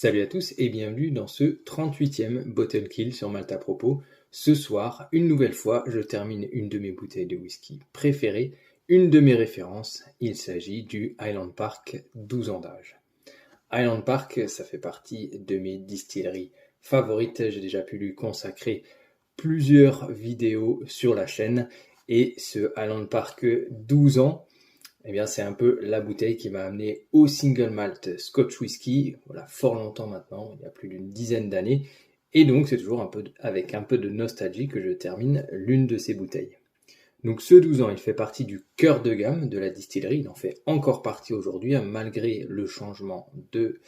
Salut à tous et bienvenue dans ce 38e Bottle Kill sur Malte à propos. Ce soir, une nouvelle fois, je termine une de mes bouteilles de whisky préférées, une de mes références. Il s'agit du Highland Park 12 ans d'âge. Highland Park, ça fait partie de mes distilleries favorites. J'ai déjà pu lui consacrer plusieurs vidéos sur la chaîne. Et ce Highland Park 12 ans, eh bien, c'est un peu la bouteille qui m'a amené au single malt Scotch whisky, voilà, fort longtemps maintenant, il y a plus d'une dizaine d'années. Et donc, c'est toujours avec un peu de nostalgie que je termine l'une de ces bouteilles. Donc, ce 12 ans, il fait partie du cœur de gamme de la distillerie. Il en fait encore partie aujourd'hui, malgré le changement de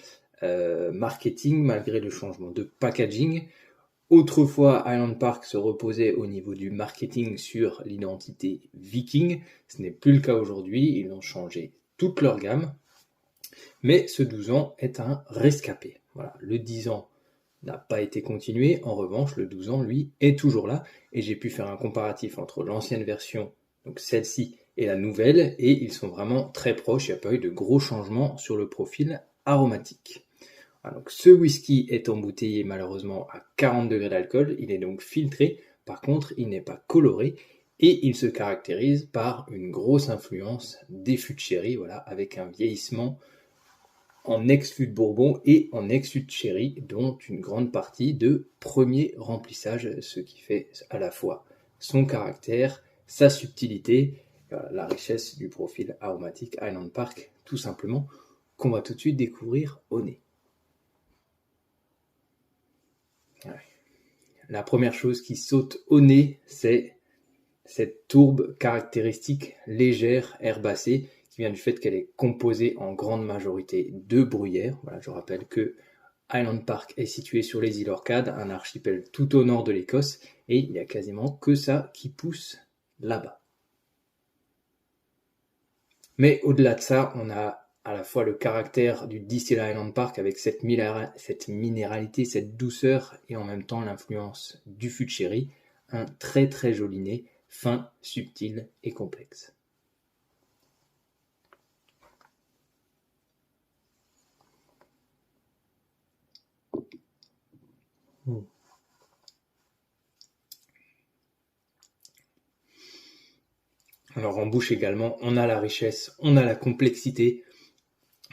marketing, malgré le changement de packaging. Autrefois, Highland Park se reposait au niveau du marketing sur l'identité viking. Ce n'est plus le cas aujourd'hui, ils ont changé toute leur gamme. Mais ce 12 ans est un rescapé. Voilà, le 10 ans n'a pas été continué. En revanche, le 12 ans, lui, est toujours là. Et j'ai pu faire un comparatif entre l'ancienne version, donc celle-ci, et la nouvelle. Et ils sont vraiment très proches. Il n'y a pas eu de gros changements sur le profil aromatique. Donc, ce whisky est embouteillé malheureusement à 40 degrés d'alcool, il est donc filtré, par contre il n'est pas coloré et il se caractérise par une grosse influence des fûts de sherry, voilà, avec un vieillissement en ex-fût de Bourbon et en ex-fût de sherry, dont une grande partie de premier remplissage, ce qui fait à la fois son caractère, sa subtilité, la richesse du profil aromatique Highland Park, tout simplement, qu'on va tout de suite découvrir au nez. La première chose qui saute au nez, c'est cette tourbe caractéristique légère, herbacée, qui vient du fait qu'elle est composée en grande majorité de bruyère. Voilà, je rappelle que Highland Park est situé sur les îles Orcades, un archipel tout au nord de l'Écosse, et il n'y a quasiment que ça qui pousse là-bas. Mais au-delà de ça, on a à la fois le caractère du Distillery Highland Park avec cette minéralité, cette douceur et en même temps l'influence du fût de sherry, un très très joli nez, fin, subtil et complexe. Alors en bouche également, on a la richesse, on a la complexité.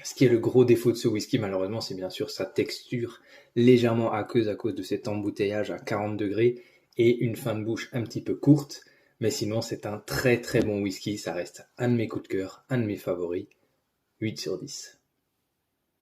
Ce qui est le gros défaut de ce whisky, malheureusement, c'est bien sûr sa texture légèrement aqueuse à cause de cet embouteillage à 40 degrés et une fin de bouche un petit peu courte. Mais sinon, c'est un très très bon whisky. Ça reste un de mes coups de cœur, un de mes favoris. 8 sur 10.